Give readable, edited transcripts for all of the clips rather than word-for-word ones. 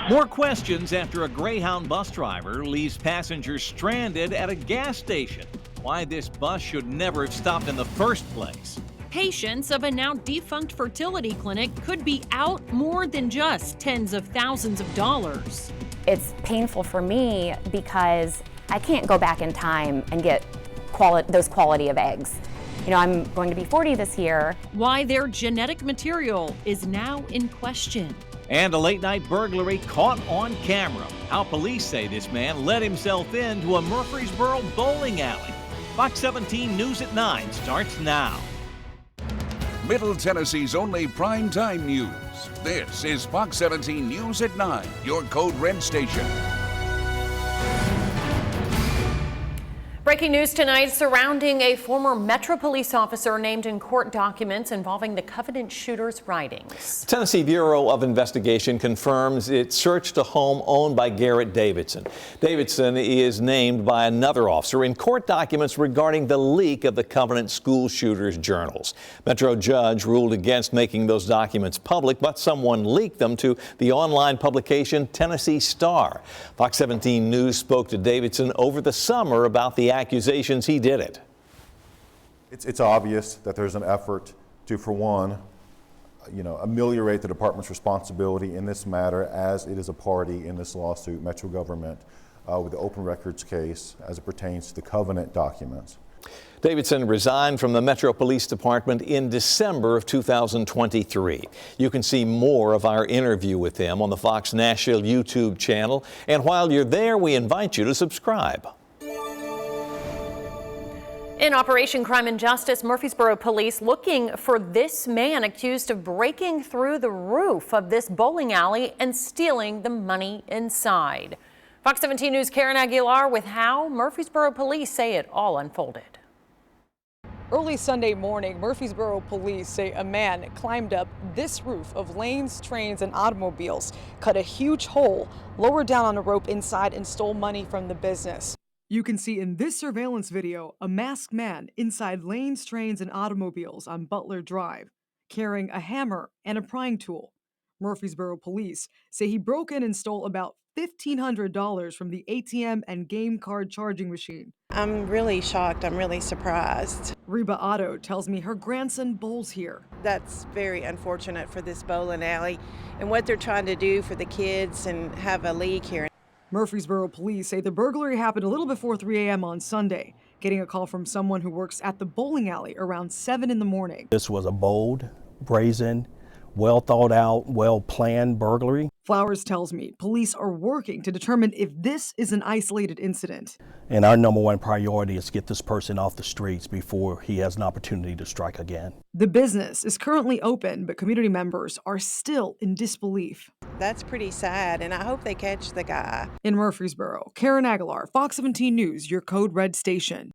More questions after a Greyhound bus driver leaves passengers stranded at a gas station. Why this bus should never have stopped in the first place. Patients of a now defunct fertility clinic could be out more than just tens of thousands of dollars. It's painful for me because I can't go back in time and get those quality of eggs. You know, I'm going to be 40 this year. Why their genetic material is now in question. And a late-night burglary caught on camera. How police say this man let himself into a Murfreesboro bowling alley. Fox 17 News at 9 starts now. Middle Tennessee's only primetime news. This is Fox 17 News at 9, your Code Red station. Breaking news tonight surrounding a former Metro police officer named in court documents involving the Covenant shooter's writings. The Tennessee Bureau of Investigation confirms it searched a home owned by Garrett Davidson. Davidson is named by another officer in court documents regarding the leak of the Covenant school shooter's journals. Metro judge ruled against making those documents public, but someone leaked them to the online publication Tennessee Star. Fox 17 News spoke to Davidson over the summer about the accusations he did it. It's obvious that there's an effort to, for one, ameliorate the department's responsibility in this matter as it is a party in this lawsuit, Metro government, with the open records case as it pertains to the Covenant documents. Davidson resigned from the Metro Police Department in December of 2023. You can see more of our interview with him on the Fox Nashville YouTube channel. And while you're there, we invite you to subscribe. In Operation Crime and Justice, Murfreesboro police looking for this man accused of breaking through the roof of this bowling alley and stealing the money inside. Fox 17 News' Karen Aguilar with how Murfreesboro police say it all unfolded. Early Sunday morning, Murfreesboro police say a man climbed up this roof of lanes, trains, and automobiles, cut a huge hole, lowered down on a rope inside, and stole money from the business. You can see in this surveillance video a masked man inside lanes, trains, and automobiles on Butler Drive, carrying a hammer and a prying tool. Murfreesboro police say he broke in and stole about $1,500 from the ATM and game card charging machine. I'm really shocked. I'm really surprised. Reba Otto tells me her grandson bowls here. That's very unfortunate for this bowling alley and what they're trying to do for the kids and have a league here. Murfreesboro police say the burglary happened a little before 3 a.m. on Sunday, getting a call from someone who works at the bowling alley around 7 in the morning. This was a bold, brazen, well thought out, well planned burglary. Flowers tells me police are working to determine if this is an isolated incident. And our number one priority is to get this person off the streets before he has an opportunity to strike again. The business is currently open, but community members are still in disbelief. That's pretty sad, and I hope they catch the guy. In Murfreesboro, Karen Aguilar, Fox 17 News, your Code Red station.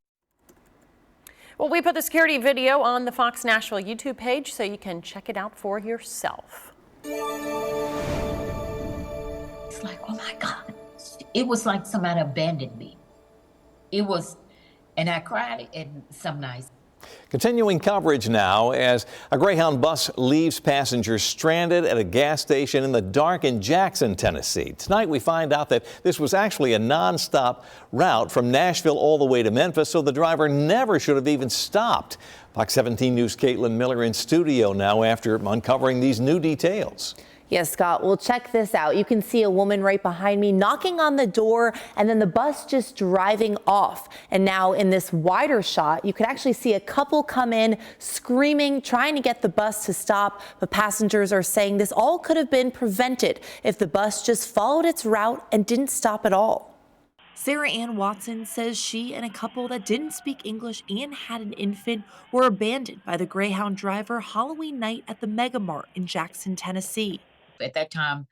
Well, we put the security video on the Fox Nashville YouTube page so you can check it out for yourself. It's like, oh my God. It was like somebody abandoned me. It was, and I cried and some nights. Continuing coverage now as a Greyhound bus leaves passengers stranded at a gas station in the dark in Jackson, Tennessee. Tonight we find out that this was actually a nonstop route from Nashville all the way to Memphis, so the driver never should have even stopped. Fox 17 News' Caitlin Miller in studio now after uncovering these new details. Yes, Scott, well, check this out. You can see a woman right behind me knocking on the door and then the bus just driving off. And now in this wider shot, you can actually see a couple come in screaming, trying to get the bus to stop. But passengers are saying this all could have been prevented if the bus just followed its route and didn't stop at all. Sarah Ann Watson says she and a couple that didn't speak English and had an infant were abandoned by the Greyhound driver Halloween night at the Mega Mart in Jackson, Tennessee. At that time,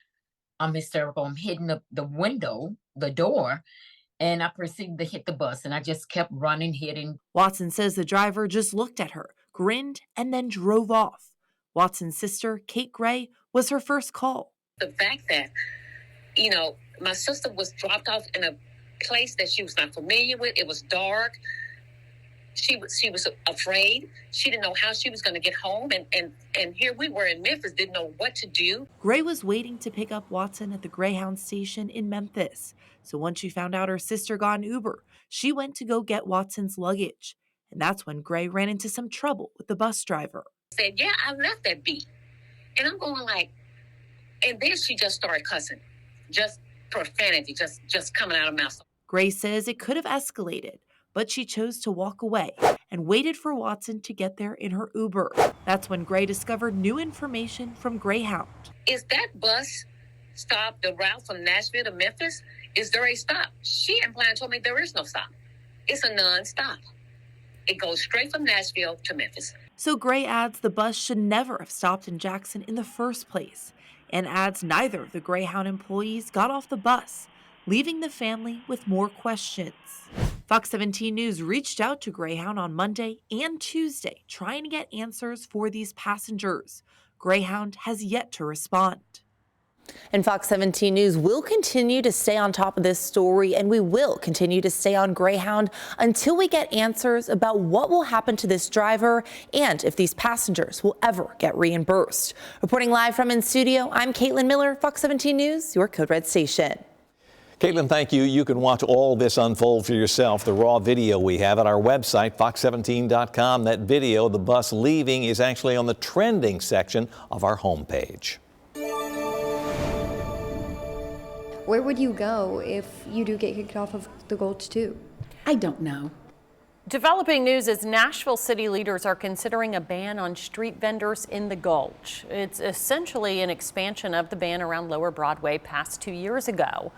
I'm hysterical. I'm hitting the window, the door, and I proceeded to hit the bus, and I just kept running, hitting. Watson says the driver just looked at her, grinned, and then drove off. Watson's sister, Kate Gray, was her first call. The fact that, my sister was dropped off in a place that she was not familiar with. It was dark. She was afraid. She didn't know how she was going to get home. And here we were in Memphis, didn't know what to do. Gray was waiting to pick up Watson at the Greyhound station in Memphis. So once she found out her sister got an Uber, she went to go get Watson's luggage. And that's when Gray ran into some trouble with the bus driver. Said, yeah, I left that beat. And I'm going like, and then she just started cussing. Just profanity, just coming out of her mouth. Gray says it could have escalated, but she chose to walk away and waited for Watson to get there in her Uber. That's when Gray discovered new information from Greyhound. Is that bus stop the route from Nashville to Memphis? Is there a stop? She and Plan told me there is no stop. It's a non-stop. It goes straight from Nashville to Memphis. So Gray adds the bus should never have stopped in Jackson in the first place, and adds neither of the Greyhound employees got off the bus, leaving the family with more questions. Fox 17 News reached out to Greyhound on Monday and Tuesday, trying to get answers for these passengers. Greyhound has yet to respond. And Fox 17 News will continue to stay on top of this story, and we will continue to stay on Greyhound until we get answers about what will happen to this driver and if these passengers will ever get reimbursed. Reporting live from in studio, I'm Caitlin Miller, Fox 17 News, your Code Red station. Caitlin, thank you. You can watch all this unfold for yourself. The raw video we have at our website, fox17.com. That video, the bus leaving, is actually on the trending section of our homepage. Where would you go if you do get kicked off of the Gulch too? I don't know. Developing news as Nashville city leaders are considering a ban on street vendors in the Gulch. It's essentially an expansion of the ban around Lower Broadway passed 2 years ago.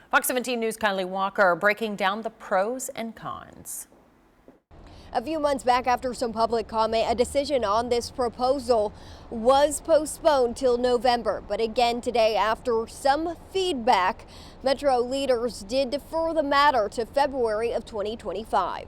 Fox 17 News' Kylie Walker breaking down the pros and cons. A few months back, after some public comment, a decision on this proposal was postponed till November. But again today, after some feedback, Metro leaders did defer the matter to February of 2025.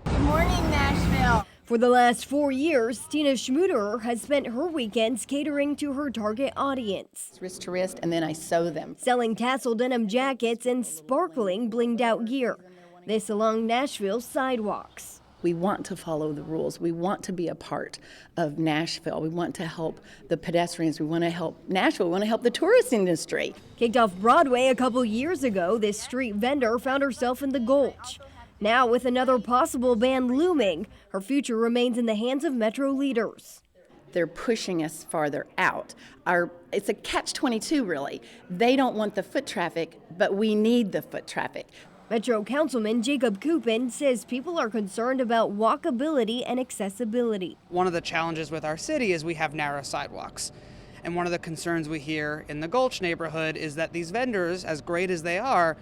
Good morning, Nashville. For the last 4 years, Tina Schmuderer has spent her weekends catering to her target audience. Wrist to wrist, and then I sew them. Selling tassel denim jackets and sparkling blinged out gear. This along Nashville's sidewalks. We want to follow the rules. We want to be a part of Nashville. We want to help the pedestrians. We want to help Nashville. We want to help the tourist industry. Kicked off Broadway a couple years ago, this street vendor found herself in the Gulch. Now, with another possible ban looming, her future remains in the hands of Metro leaders. They're pushing us farther out. It's a catch-22, really. They don't want the foot traffic, but we need the foot traffic. Metro Councilman Jacob Coupin says people are concerned about walkability and accessibility. One of the challenges with our city is we have narrow sidewalks. And one of the concerns we hear in the Gulch neighborhood is that these vendors, as great as they are,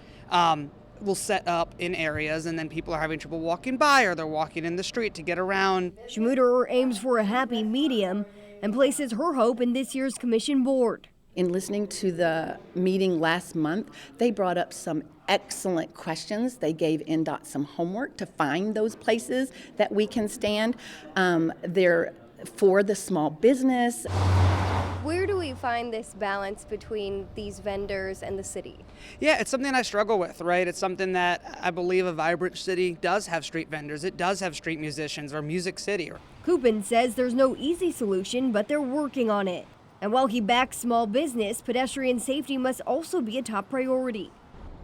will set up in areas and then people are having trouble walking by or they're walking in the street to get around. Schmuderer aims for a happy medium and places her hope in this year's commission board. In listening to the meeting last month, they brought up some excellent questions. They gave NDOT some homework to find those places that we can stand. They're for the small business. Where do we find this balance between these vendors and the city? Yeah, it's something I struggle with, right? It's something that I believe a vibrant city does have street vendors. It does have street musicians or Music City. Coupin says there's no easy solution, but they're working on it. And while he backs small business, pedestrian safety must also be a top priority.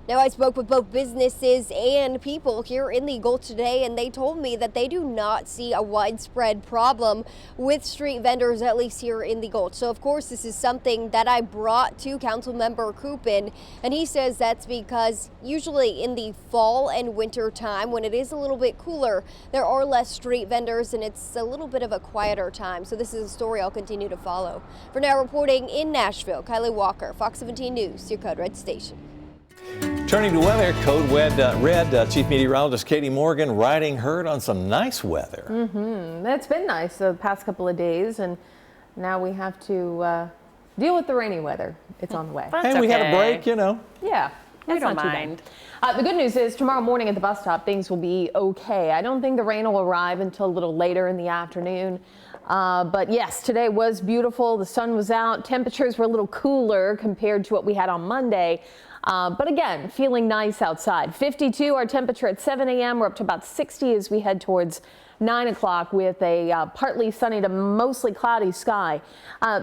Now, I spoke with both businesses and people here in the Gulch today, and they told me that they do not see a widespread problem with street vendors, at least here in the Gulch. So, of course, this is something that I brought to Councilmember Coupin, and he says that's because usually in the fall and winter time, when it is a little bit cooler, there are less street vendors, and it's a little bit of a quieter time. So this is a story I'll continue to follow. For now, reporting in Nashville, Kylie Walker, Fox 17 News, your Code Red station. Turning to weather, Code Red, Chief Meteorologist Katie Morgan riding herd on some nice weather. It's been nice the past couple of days, and now we have to deal with the rainy weather. It's on the way. Hey, we had a break, you know. Yeah, that's not too bad. The good news is tomorrow morning at the bus stop, things will be okay. I don't think the rain will arrive until a little later in the afternoon. But yes, today was beautiful. The sun was out. Temperatures were a little cooler compared to what we had on Monday. But again, feeling nice outside. 52 our temperature at 7 a.m. We're up to about 60 as we head towards 9 o'clock with a partly sunny to mostly cloudy sky.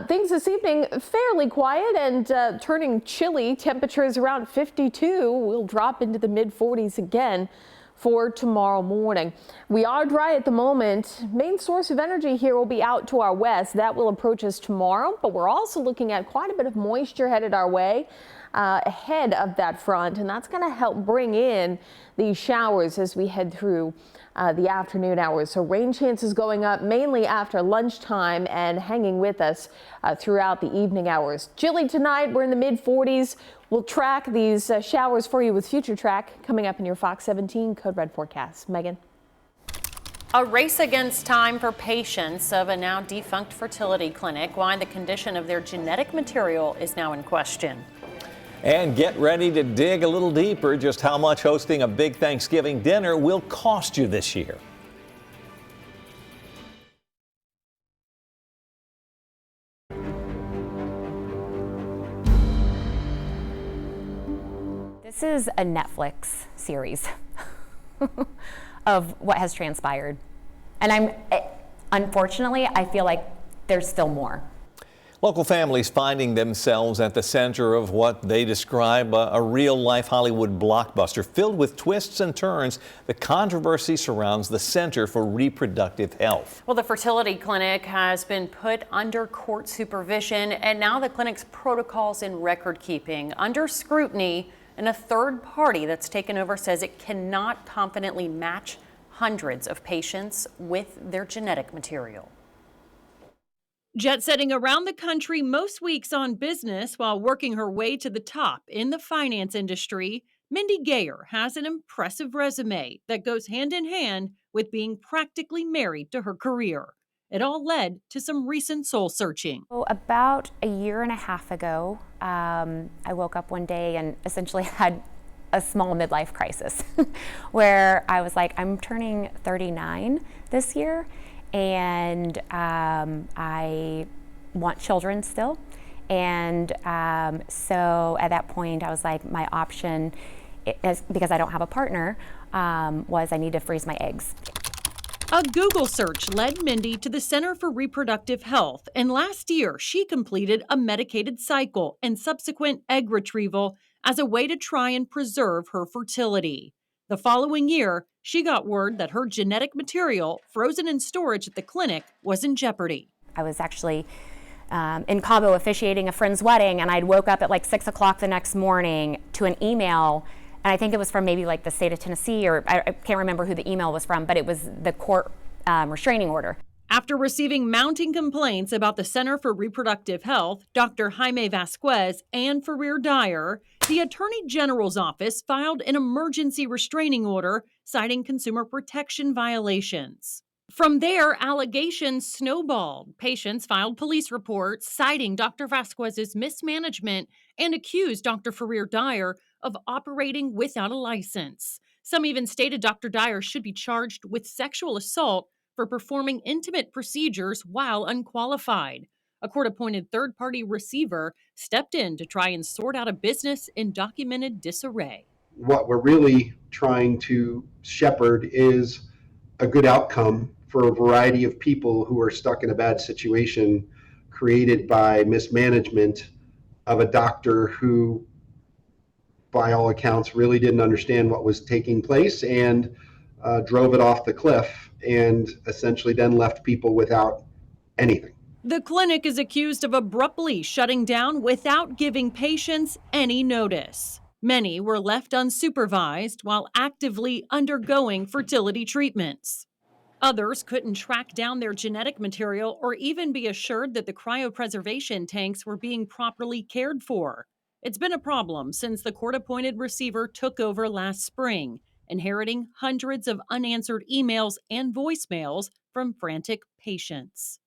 Things this evening fairly quiet and turning chilly. Temperatures around 52. We'll drop into the mid 40s again for tomorrow morning. We are dry at the moment. Main source of energy here will be out to our west. That will approach us tomorrow, but we're also looking at quite a bit of moisture headed our way ahead of that front, and that's going to help bring in these showers as we head through the afternoon hours. So rain chances going up mainly after lunchtime and hanging with us throughout the evening hours. Chilly tonight. We're in the mid 40s. We'll track these showers for you with Future Track coming up in your Fox 17 Code Red forecast. Megan. A race against time for patients of a now defunct fertility clinic. Why the condition of their genetic material is now in question. And get ready to dig a little deeper just how much hosting a big Thanksgiving dinner will cost you this year. This is a Netflix series of what has transpired. And unfortunately, I feel like there's still more. Local families finding themselves at the center of what they describe a real-life Hollywood blockbuster filled with twists and turns. The controversy surrounds the Center for Reproductive Health. Well, the fertility clinic has been put under court supervision, and now the clinic's protocols in record keeping under scrutiny, and a third party that's taken over says it cannot confidently match hundreds of patients with their genetic material. Jet setting around the country most weeks on business while working her way to the top in the finance industry, Mindy Gayer has an impressive resume that goes hand in hand with being practically married to her career. It all led to some recent soul searching. About a year and a half ago, I woke up one day and essentially had a small midlife crisis where I was like, I'm turning 39 this year. And I want children still. And so at that point, I was like, my option, because I don't have a partner, was I need to freeze my eggs. A Google search led Mindy to the Center for Reproductive Health, and last year she completed a medicated cycle and subsequent egg retrieval as a way to try and preserve her fertility. The following year, she got word that her genetic material, frozen in storage at the clinic, was in jeopardy. I was actually in Cabo officiating a friend's wedding, and I'd woke up at like 6 o'clock the next morning to an email, and I think it was from maybe like the state of Tennessee, or I can't remember who the email was from, but it was the court restraining order. After receiving mounting complaints about the Center for Reproductive Health, Dr. Jaime Vasquez, and Fareer Dyer, the Attorney General's office filed an emergency restraining order citing consumer protection violations. From there, allegations snowballed. Patients filed police reports citing Dr. Vasquez's mismanagement and accused Dr. Fareer Dyer of operating without a license. Some even stated Dr. Dyer should be charged with sexual assault for performing intimate procedures while unqualified. A court-appointed third-party receiver stepped in to try and sort out a business in documented disarray. What we're really trying to shepherd is a good outcome for a variety of people who are stuck in a bad situation created by mismanagement of a doctor who, by all accounts, really didn't understand what was taking place and drove it off the cliff and essentially then left people without anything. The clinic is accused of abruptly shutting down without giving patients any notice. Many were left unsupervised while actively undergoing fertility treatments. Others couldn't track down their genetic material or even be assured that the cryopreservation tanks were being properly cared for. It's been a problem since the court-appointed receiver took over last spring, inheriting hundreds of unanswered emails and voicemails from frantic patients.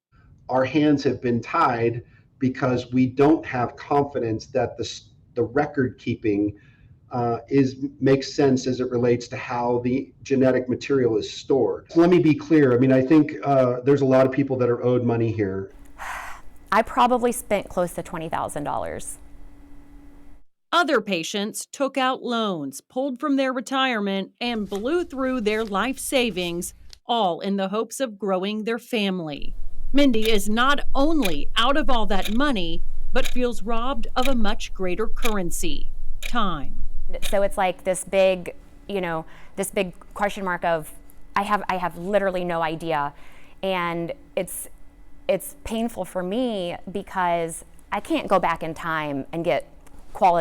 Our hands have been tied because we don't have confidence that the record keeping makes sense as it relates to how the genetic material is stored. Let me be clear. I mean, I think there's a lot of people that are owed money here. I probably spent close to $20,000. Other patients took out loans, pulled from their retirement, and blew through their life savings, all in the hopes of growing their family. Mindy is not only out of all that money, but feels robbed of a much greater currency, time. So it's like this big, this big question mark of, I have literally no idea. And it's painful for me because I can't go back in time and get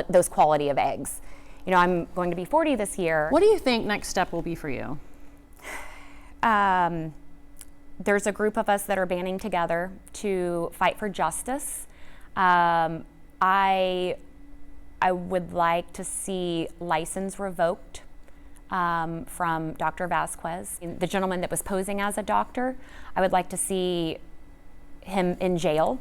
those quality of eggs. I'm going to be 40 this year. What do you think next step will be for you? There's a group of us that are banding together to fight for justice. I would like to see license revoked from Dr. Vasquez. The gentleman that was posing as a doctor, I would like to see him in jail.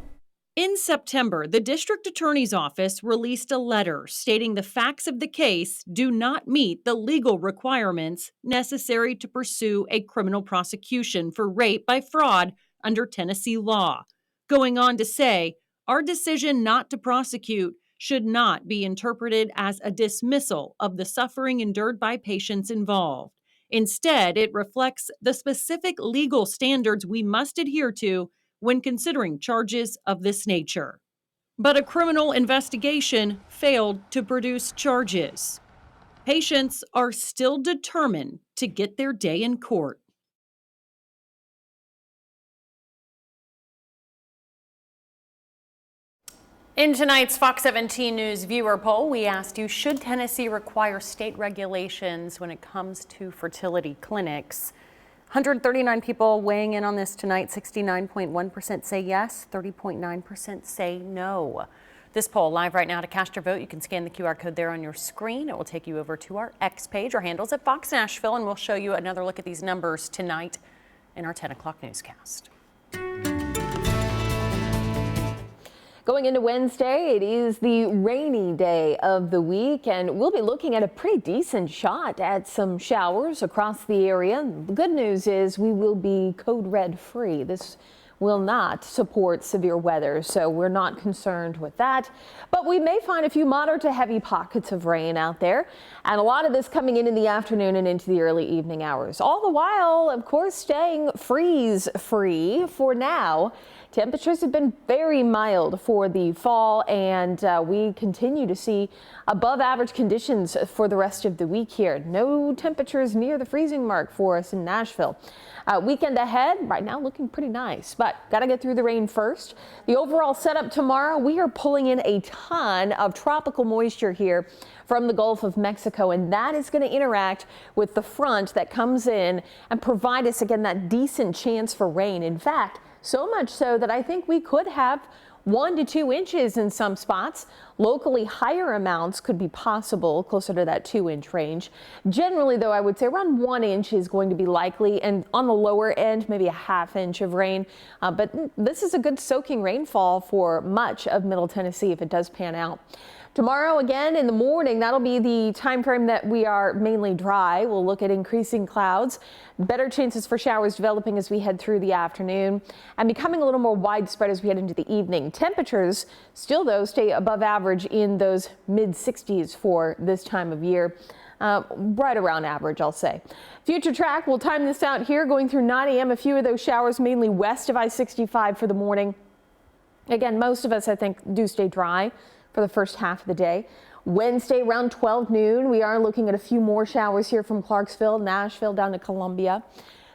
In September, the district attorney's office released a letter stating the facts of the case do not meet the legal requirements necessary to pursue a criminal prosecution for rape by fraud under Tennessee law, going on to say, our decision not to prosecute should not be interpreted as a dismissal of the suffering endured by patients involved. Instead, it reflects the specific legal standards we must adhere to when considering charges of this nature. But a criminal investigation failed to produce charges. Patients are still determined to get their day in court. In tonight's Fox 17 News viewer poll, we asked you, should Tennessee require state regulations when it comes to fertility clinics? 139 people weighing in on this tonight. 69.1% say yes, 30.9% say no. This poll live right now. To cast your vote, you can scan the QR code there on your screen. It will take you over to our X page. Our handle's at Fox Nashville, and we'll show you another look at these numbers tonight in our 10 o'clock newscast. Going into Wednesday, it is the rainy day of the week, and we'll be looking at a pretty decent shot at some showers across the area. The good news is we will be code red free. This will not support severe weather, so we're not concerned with that. But we may find a few moderate to heavy pockets of rain out there, and a lot of this coming in the afternoon and into the early evening hours. All the while, of course, staying freeze free for now. Temperatures have been very mild for the fall, and we continue to see above average conditions for the rest of the week here. No temperatures near the freezing mark for us in Nashville. Weekend ahead, right now looking pretty nice, but got to get through the rain first. The overall setup tomorrow, we are pulling in a ton of tropical moisture here from the Gulf of Mexico, and that is going to interact with the front that comes in and provide us again that decent chance for rain. In fact, so much so that I think we could have 1 to 2 inches in some spots. Locally, higher amounts could be possible, closer to that 2-inch range. Generally, though, I would say around 1 inch is going to be likely, and on the lower end, maybe a 1/2 inch of rain. But this is a good soaking rainfall for much of Middle Tennessee if it does pan out. Tomorrow, again, in the morning, that'll be the time frame that we are mainly dry. We'll look at increasing clouds, better chances for showers developing as we head through the afternoon, and becoming a little more widespread as we head into the evening. Temperatures still, though, stay above average in those mid-60s for this time of year. Right around average, I'll say. Future track, we'll time this out here going through 9 a.m. A few of those showers mainly west of I-65 for the morning. Again, most of us, I think, do stay dry for the first half of the day. Wednesday around 12 noon, we are looking at a few more showers here from Clarksville, Nashville, down to Columbia.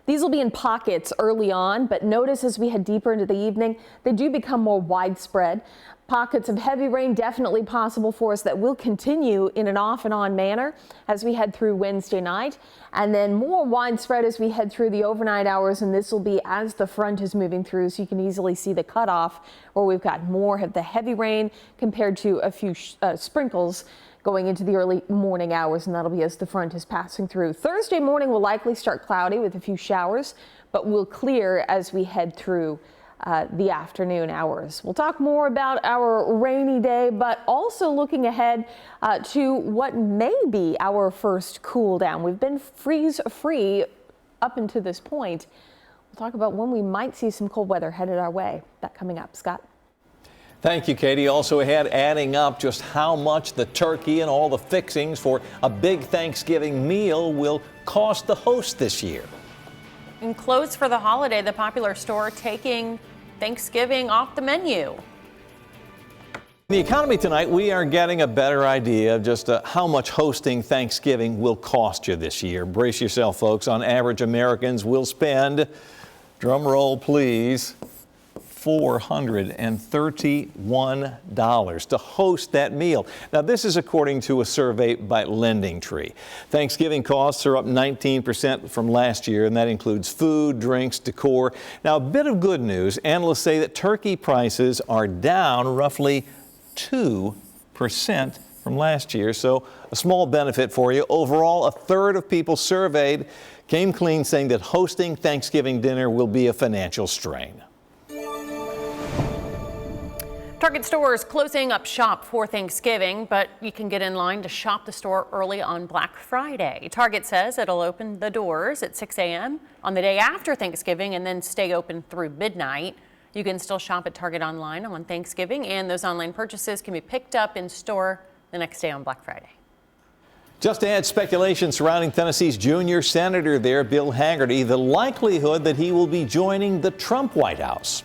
These will be in pockets early on, but notice as we head deeper into the evening, they do become more widespread. Pockets of heavy rain definitely possible for us that will continue in an off and on manner as we head through Wednesday night, and then more widespread as we head through the overnight hours, and this will be as the front is moving through, so you can easily see the cutoff where we've got more of the heavy rain compared to a few sprinkles going into the early morning hours, and that'll be as the front is passing through. Thursday morning will likely start cloudy with a few showers, but will clear as we head through the afternoon hours. We'll talk more about our rainy day, but also looking ahead to what may be our first cool down. We've been freeze free up until this point. We'll talk about when we might see some cold weather headed our way. That coming up. Scott. Thank you, Katie. Also ahead, adding up just how much the turkey and all the fixings for a big Thanksgiving meal will cost the host this year. And closed for the holiday, the popular store taking Thanksgiving off the menu. In the economy tonight, we are getting a better idea of just how much hosting Thanksgiving will cost you this year. Brace yourself, folks. On average, Americans will spend, drum roll please, $431 to host that meal. Now, this is according to a survey by LendingTree. Thanksgiving costs are up 19% from last year, and that includes food, drinks, decor. Now, a bit of good news. Analysts say that turkey prices are down roughly 2% from last year, so a small benefit for you. Overall, a third of people surveyed came clean, saying that hosting Thanksgiving dinner will be a financial strain. Target stores closing up shop for Thanksgiving, but you can get in line to shop the store early on Black Friday. Target says it'll open the doors at 6 a.m. on the day after Thanksgiving and then stay open through midnight. You can still shop at Target online on Thanksgiving, and those online purchases can be picked up in store the next day on Black Friday. Just to add speculation surrounding Tennessee's junior senator there, Bill Hagerty, the likelihood that he will be joining the Trump White House.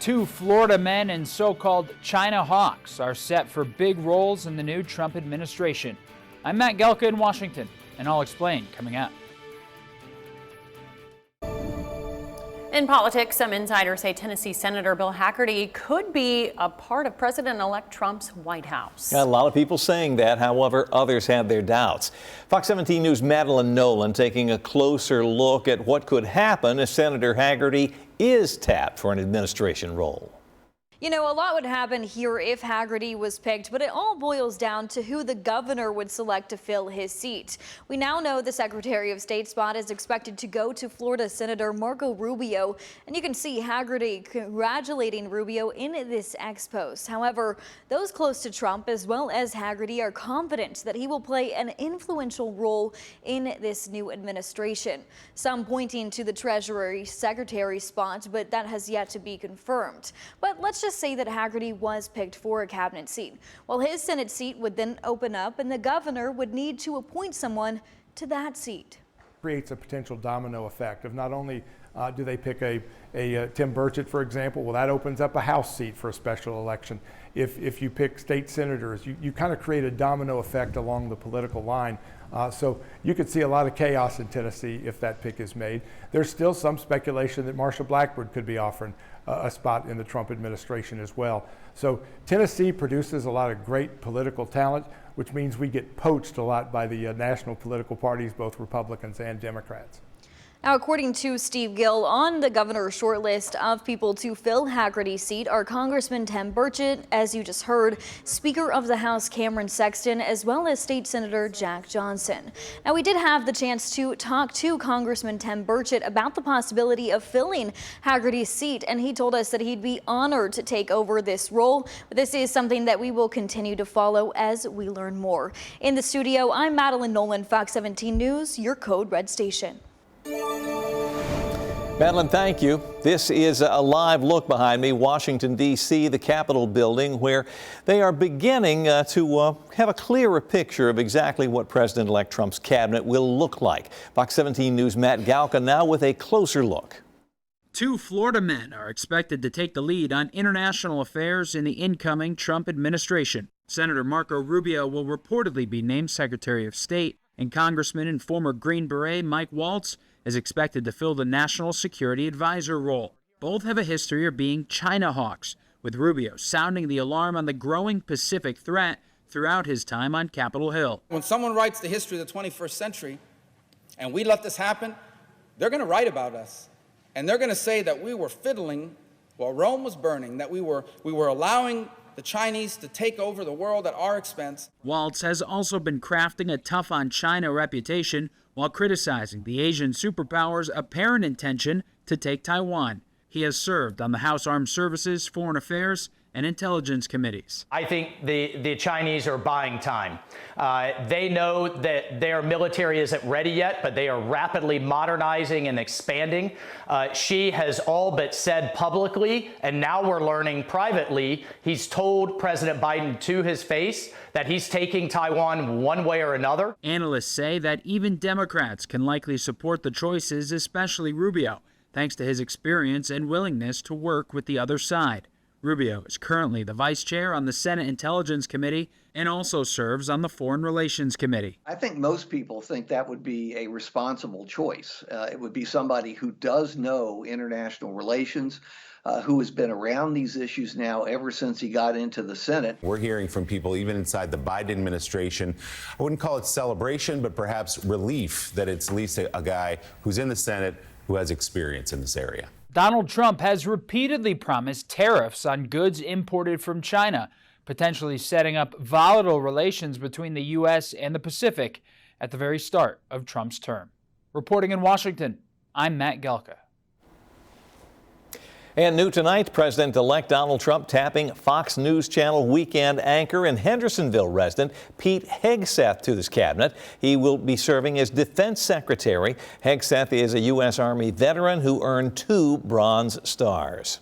2 Florida men and so-called China hawks are set for big roles in the new Trump administration. I'm Matt Gelka in Washington, and I'll explain coming up. In politics, some insiders say Tennessee Senator Bill Hagerty could be a part of President-elect Trump's White House. A lot of people saying that, however, others have their doubts. Fox 17 News' Madeline Nolan taking a closer look at what could happen if Senator Hagerty is tapped for an administration role. You know, a lot would happen here if Hagerty was picked, but it all boils down to who the governor would select to fill his seat. We now know the Secretary of State spot is expected to go to Florida Senator Marco Rubio, and you can see Hagerty congratulating Rubio in this ex-post. However, those close to Trump as well as Hagerty are confident that he will play an influential role in this new administration. Some pointing to the Treasury Secretary spot, but that has yet to be confirmed. But let's just say that Hagerty was picked for a cabinet seat. Well, his Senate seat would then open up and the governor would need to appoint someone to that seat. Creates a potential domino effect of not only do they pick a Tim Burchett, for example, well, that opens up a House seat for a special election. If you pick state senators, you kind of create a domino effect along the political line. So you could see a lot of chaos in Tennessee if that pick is made. There's still some speculation that Marsha Blackburn could be offering a spot in the Trump administration as well. So Tennessee produces a lot of great political talent, which means we get poached a lot by the national political parties, both Republicans and Democrats. Now, according to Steve Gill, on the governor's short list of people to fill Hagerty's seat are Congressman Tim Burchett, as you just heard, Speaker of the House Cameron Sexton, as well as State Senator Jack Johnson. Now, we did have the chance to talk to Congressman Tim Burchett about the possibility of filling Hagerty's seat, and he told us that he'd be honored to take over this role. But this is something that we will continue to follow as we learn more. In the studio, I'm Madeline Nolan, Fox 17 News, your Code Red station. Madeline, thank you. This is a live look behind me, Washington, D.C., the Capitol building, where they are beginning to have a clearer picture of exactly what President-elect Trump's cabinet will look like. Fox 17 News' Matt Galka now with a closer look. 2 Florida men are expected to take the lead on international affairs in the incoming Trump administration. Senator Marco Rubio will reportedly be named Secretary of State, and Congressman and former Green Beret Mike Waltz is expected to fill the National Security Advisor role. Both have a history of being China hawks, with Rubio sounding the alarm on the growing Pacific threat throughout his time on Capitol Hill. When someone writes the history of the 21st century, and we let this happen, they're going to write about us. And they're going to say that we were fiddling while Rome was burning, that we were allowing the Chinese to take over the world at our expense. Waltz has also been crafting a tough-on-China reputation while criticizing the Asian superpower's apparent intention to take Taiwan. He has served on the House Armed Services, Foreign Affairs, and intelligence committees. I think the Chinese are buying time. They know that their military isn't ready yet, but they are rapidly modernizing and expanding. Xi has all but said publicly, and now we're learning privately, he's told President Biden to his face that he's taking Taiwan one way or another. Analysts say that even Democrats can likely support the choices, especially Rubio, thanks to his experience and willingness to work with the other side. Rubio is currently the vice chair on the Senate Intelligence Committee and also serves on the Foreign Relations Committee. I think most people think that would be a responsible choice. It would be somebody who does know international relations, who has been around these issues now ever since he got into the Senate. We're hearing from people even inside the Biden administration. I wouldn't call it celebration, but perhaps relief that it's at least a guy who's in the Senate who has experience in this area. Donald Trump has repeatedly promised tariffs on goods imported from China, potentially setting up volatile relations between the U.S. and the Pacific at the very start of Trump's term. Reporting in Washington, I'm Matt Gelka. And new tonight, President-elect Donald Trump tapping Fox News Channel weekend anchor and Hendersonville resident Pete Hegseth to his cabinet. He will be serving as Defense Secretary. Hegseth is a U.S. Army veteran who earned 2 Bronze Stars.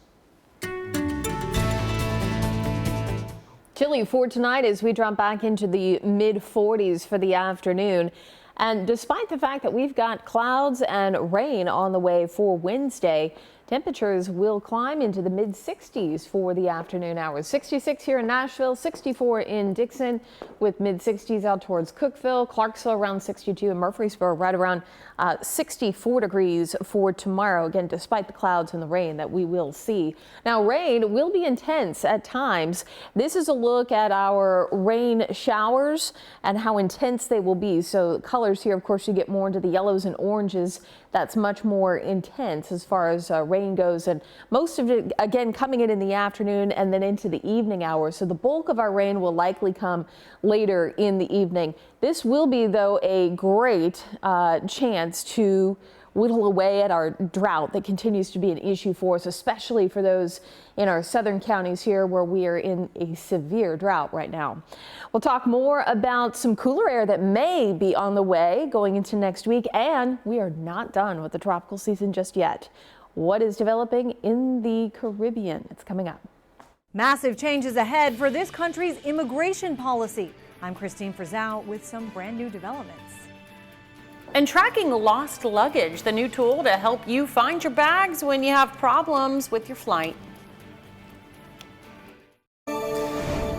Chilly for tonight as we drop back into the mid-40s for the afternoon. And despite the fact that we've got clouds and rain on the way for Wednesday, temperatures will climb into the mid-60s for the afternoon hours. 66 here in Nashville, 64 in Dickson, with mid-60s out towards Cookeville, Clarksville around 62, and Murfreesboro right around 64 degrees for tomorrow. Again, despite the clouds and the rain that we will see. Now, rain will be intense at times. This is a look at our rain showers and how intense they will be. So colors here, of course, you get more into the yellows and oranges. That's much more intense as far as rain goes, and most of it again coming in the afternoon and then into the evening hours. So the bulk of our rain will likely come later in the evening. This will be, though, a great chance to whittle away at our drought that continues to be an issue for us, especially for those in our southern counties here where we are in a severe drought right now. We'll talk more about some cooler air that may be on the way going into next week, and we are not done with the tropical season just yet. What is developing in the Caribbean? It's coming up. Massive changes ahead for this country's immigration policy. I'm Christine Frizzell with some brand new developments. And tracking lost luggage, the new tool to help you find your bags when you have problems with your flight.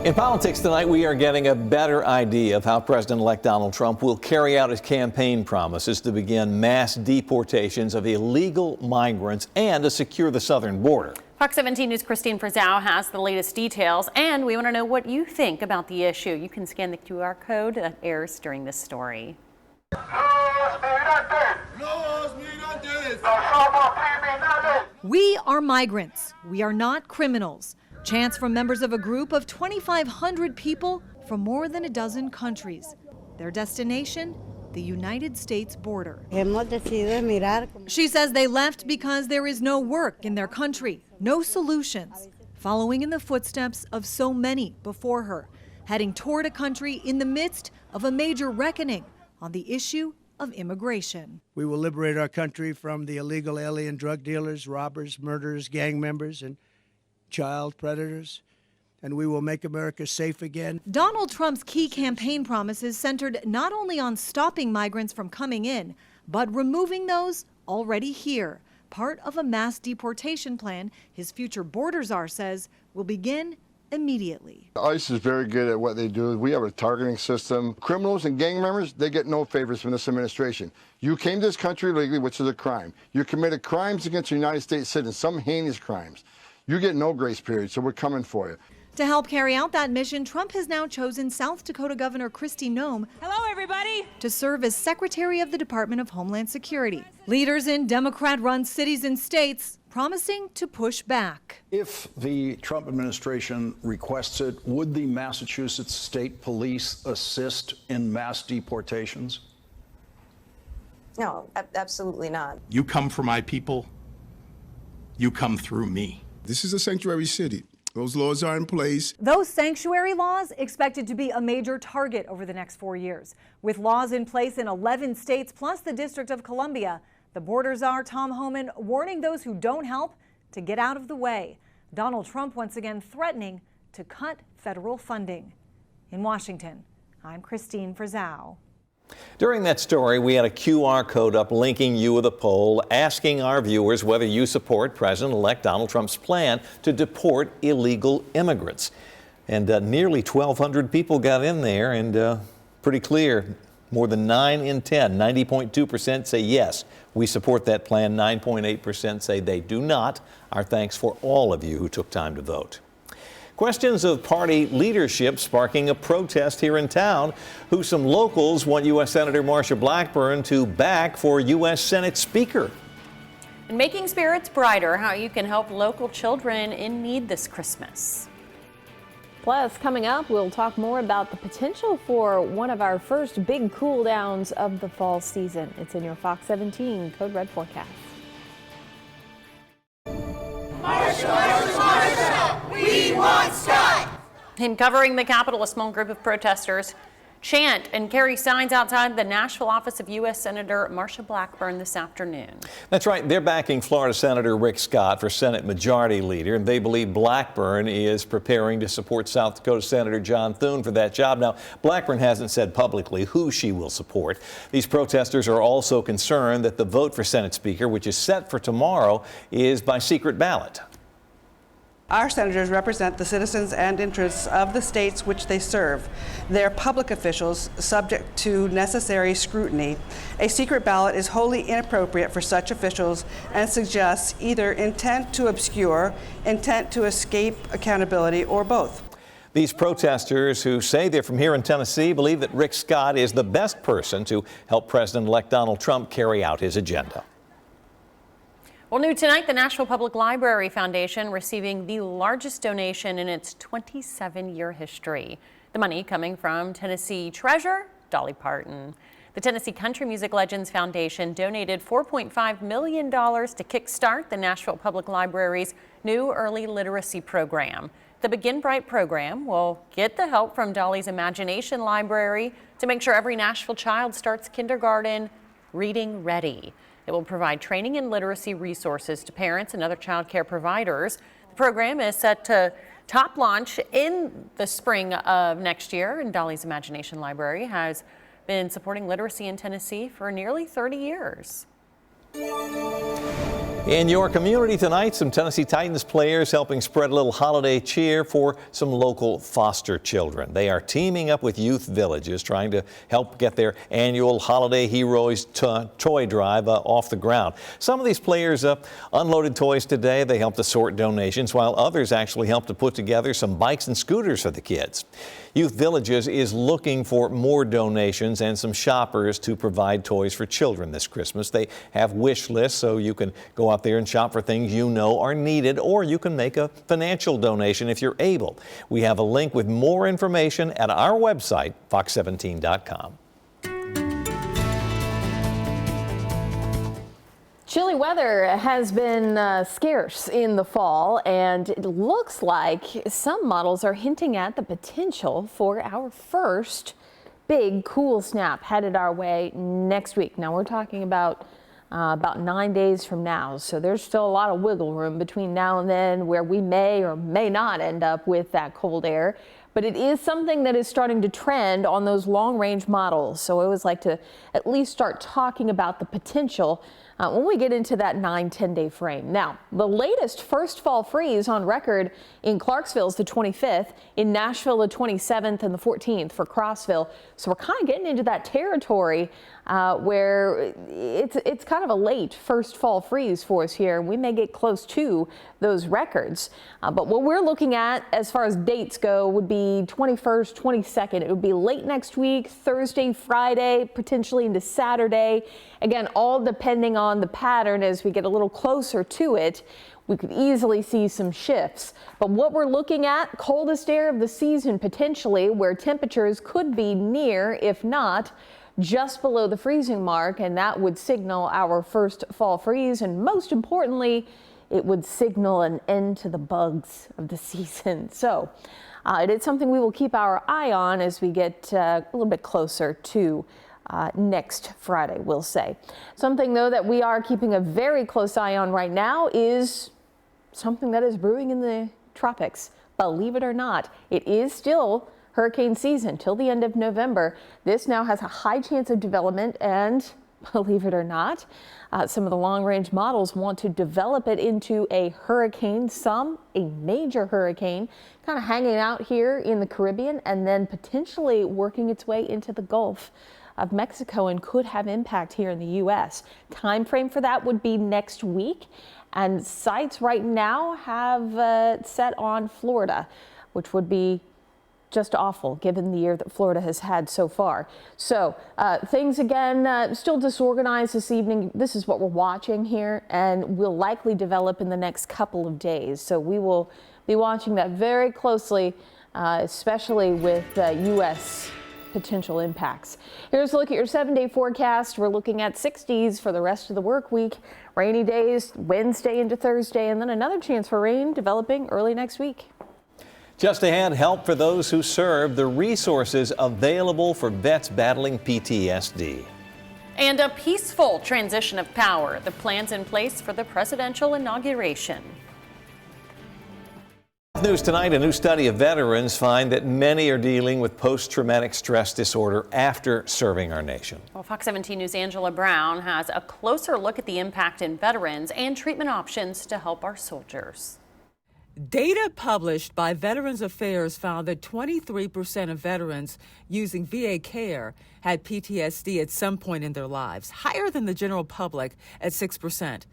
In politics tonight, we are getting a better idea of how President-elect Donald Trump will carry out his campaign promises to begin mass deportations of illegal migrants and to secure the southern border. Fox 17 News' Christine Frizzell has the latest details, and we want to know what you think about the issue. You can scan the QR code that airs during this story. We are migrants. We are not criminals. Chants from members of a group of 2,500 people from more than a dozen countries. Their destination, the United States border. She says they left because there is no work in their country, no solutions, following in the footsteps of so many before her, heading toward a country in the midst of a major reckoning on the issue of immigration. We will liberate our country from the illegal alien drug dealers, robbers, murderers, gang members, and child predators, and we will make America safe again. Donald Trump's key campaign promises centered not only on stopping migrants from coming in, but removing those already here, part of a mass deportation plan his future border czar says will begin immediately. ICE is very good at what they do. We have a targeting system. Criminals and gang members, they get no favors from this administration. You came to this country illegally, which is a crime. You committed crimes against the United States citizens, some heinous crimes. You get no grace period, so we're coming for you. To help carry out that mission, Trump has now chosen South Dakota Governor Kristi Noem. Hello, everybody. To serve as Secretary of the Department of Homeland Security. Leaders in Democrat-run cities and states promising to push back. If the Trump administration requests it, would the Massachusetts State Police assist in mass deportations? No, absolutely not. You come for my people, you come through me. This is a sanctuary city. Those laws are in place. Those sanctuary laws expected to be a major target over the next 4 years. With laws in place in 11 states plus the District of Columbia, the border czar Tom Homan warning those who don't help to get out of the way. Donald Trump once again threatening to cut federal funding. In Washington, I'm Christine Frizzau. During that story, we had a QR code up linking you with a poll asking our viewers whether you support President-elect Donald Trump's plan to deport illegal immigrants. And nearly 1,200 people got in there, and pretty clear, more than 9 in 10, 90.2% say yes, we support that plan. 9.8% say they do not. Our thanks for all of you who took time to vote. Questions of party leadership sparking a protest here in town, who some locals want U.S. Senator Marsha Blackburn to back for U.S. Senate Speaker. And making spirits brighter, how you can help local children in need this Christmas. Plus, coming up, we'll talk more about the potential for one of our first big cool downs of the fall season. It's in your Fox 17 Code Red forecast. Marsha, Marsha, Marsha, we want Scott! In covering the Capitol, a small group of protesters chant and carry signs outside the Nashville office of U.S. Senator Marsha Blackburn this afternoon. That's right. They're backing Florida Senator Rick Scott for Senate Majority Leader, and they believe Blackburn is preparing to support South Dakota Senator John Thune for that job. Now, Blackburn hasn't said publicly who she will support. These protesters are also concerned that the vote for Senate Speaker, which is set for tomorrow, is by secret ballot. Our senators represent the citizens and interests of the states which they serve. They're public officials subject to necessary scrutiny. A secret ballot is wholly inappropriate for such officials and suggests either intent to obscure, intent to escape accountability, or both. These protesters, who say they're from here in Tennessee, believe that Rick Scott is the best person to help President-elect Donald Trump carry out his agenda. Well, new tonight, the Nashville Public Library Foundation receiving the largest donation in its 27-year history. The money coming from Tennessee treasurer Dolly Parton. The Tennessee Country Music Legends Foundation donated $4.5 million to kickstart the Nashville Public Library's new early literacy program. The Begin Bright program will get the help from Dolly's Imagination Library to make sure every Nashville child starts kindergarten reading ready. It will provide training and literacy resources to parents and other child care providers. The program is set to top launch in the spring of next year, and Dolly's Imagination Library has been supporting literacy in Tennessee for nearly 30 years. In your community tonight, some Tennessee Titans players helping spread a little holiday cheer for some local foster children. They are teaming up with youth villages, trying to help get their annual Holiday Heroes toy drive off the ground. Some of these players unloaded toys today. They helped to sort donations, while others actually helped to put together some bikes and scooters for the kids. Youth Villages is looking for more donations and some shoppers to provide toys for children this Christmas. They have wish lists, so you can go out there and shop for things you know are needed, or you can make a financial donation if you're able. We have a link with more information at our website, fox17.com. Chilly weather has been scarce in the fall, and it looks like some models are hinting at the potential for our first big cool snap headed our way next week. Now we're talking about 9 days from now, so there's still a lot of wiggle room between now and then where we may or may not end up with that cold air. But it is something that is starting to trend on those long-range models. So I always like to at least start talking about the potential when we get into that 9-10 day frame. Now, the latest first fall freeze on record in Clarksville is the 25th, in Nashville the 27th, and the 14th for Crossville. So we're kind of getting into that territory where it's kind of a late first fall freeze for us here. We may get close to those records. But what we're looking at as far as dates go would be 21st, 22nd. It would be late next week, Thursday, Friday, potentially into Saturday. Again, all depending on the pattern. As we get a little closer to it, we could easily see some shifts. But what we're looking at, coldest air of the season potentially, where temperatures could be near, if not just below the freezing mark, and that would signal our first fall freeze. And most importantly, it would signal an end to the bugs of the season. So it is something we will keep our eye on as we get a little bit closer to next Friday, we'll say. Something, though, that we are keeping a very close eye on right now is something that is brewing in the tropics. Believe it or not, it is still hurricane season till the end of November. This now has a high chance of development, and believe it or not, some of the long-range models want to develop it into a hurricane, some a major hurricane, kind of hanging out here in the Caribbean and then potentially working its way into the Gulf of Mexico and could have impact here in the U.S. Time frame for that would be next week, and sites right now have set on Florida, which would be just awful given the year that Florida has had so far. So things again still disorganized this evening. This is what we're watching here, and will likely develop in the next couple of days. So we will be watching that very closely, especially with U.S. potential impacts. Here's a look at your 7-day forecast. We're looking at 60s for the rest of the work week. Rainy days Wednesday into Thursday, and then another chance for rain developing early next week. Just ahead, help for those who serve, the resources available for vets battling PTSD. And a peaceful transition of power, the plans in place for the presidential inauguration. News tonight, a new study of veterans find that many are dealing with post-traumatic stress disorder after serving our nation. Well, Fox 17 News' Angela Brown has a closer look at the impact in veterans and treatment options to help our soldiers. Data published by Veterans Affairs found that 23% of veterans using VA care had PTSD at some point in their lives, higher than the general public at 6%.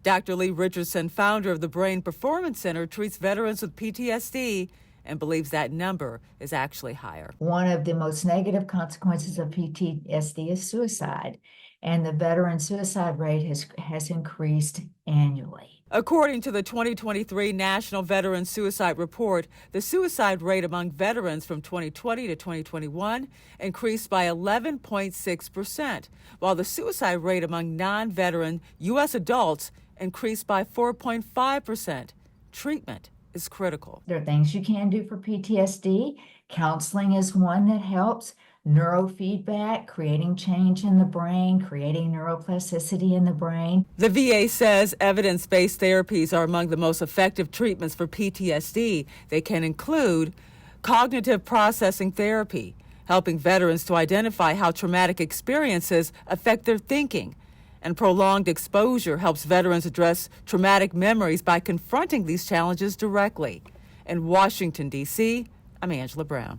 Dr. Lee Richardson, founder of the Brain Performance Center, treats veterans with PTSD and believes that number is actually higher. One of the most negative consequences of PTSD is suicide, and the veteran suicide rate has increased annually. According to the 2023 National Veteran Suicide Report, the suicide rate among veterans from 2020 to 2021 increased by 11.6%, while the suicide rate among non-veteran U.S. adults increased by 4.5%. Treatment is critical. There are things you can do for PTSD. Counseling is one that helps. Neurofeedback, creating change in the brain, creating neuroplasticity in the brain. The VA says evidence-based therapies are among the most effective treatments for PTSD. They can include cognitive processing therapy, helping veterans to identify how traumatic experiences affect their thinking. And prolonged exposure helps veterans address traumatic memories by confronting these challenges directly. In Washington, D.C., I'm Angela Brown.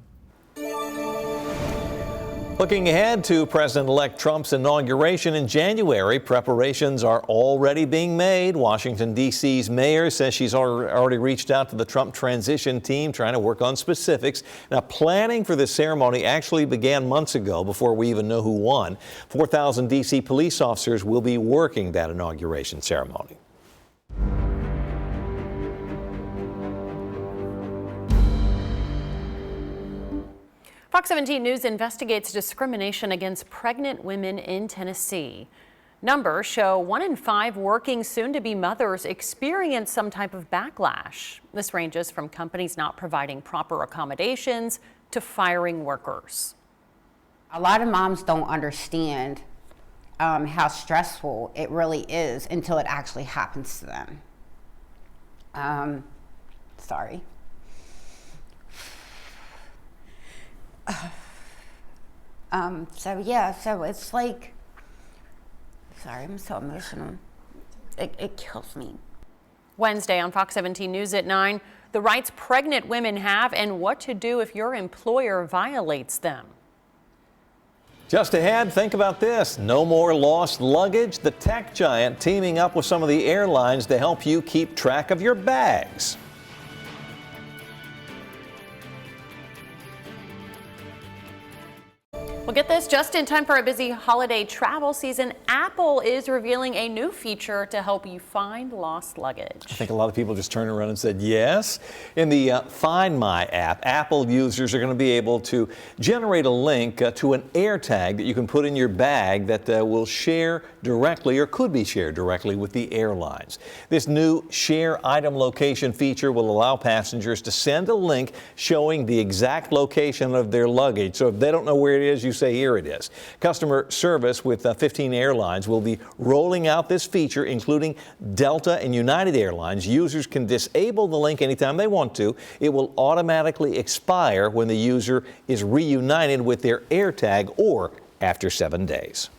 Looking ahead to President-elect Trump's inauguration in January, preparations are already being made. Washington, D.C.'s mayor says she's already reached out to the Trump transition team, trying to work on specifics. Now, planning for this ceremony actually began months ago, before we even know who won. 4,000 D.C. police officers will be working that inauguration ceremony. Fox 17 News investigates discrimination against pregnant women in Tennessee. Numbers show 1 in 5 working soon-to-be mothers experience some type of backlash. This ranges from companies not providing proper accommodations to firing workers. A lot of moms don't understand how stressful it really is until it actually happens to them. Sorry. So it's like, sorry, I'm so emotional. It kills me. Wednesday on Fox 17 News at 9, the rights pregnant women have and what to do if your employer violates them. Just ahead, think about this. No more lost luggage. The tech giant teaming up with some of the airlines to help you keep track of your bags. Well, get this, just in time for a busy holiday travel season, Apple is revealing a new feature to help you find lost luggage. I think a lot of people just turned around and said yes. In the Find My app, Apple users are going to be able to generate a link to an AirTag that you can put in your bag that will share directly or could be shared directly with the airlines. This new share item location feature will allow passengers to send a link showing the exact location of their luggage. So if they don't know where it is, you say, here it is. Customer service with 15 airlines will be rolling out this feature, including Delta and United Airlines. Users can disable the link anytime they want to. It will automatically expire when the user is reunited with their AirTag or after 7 days.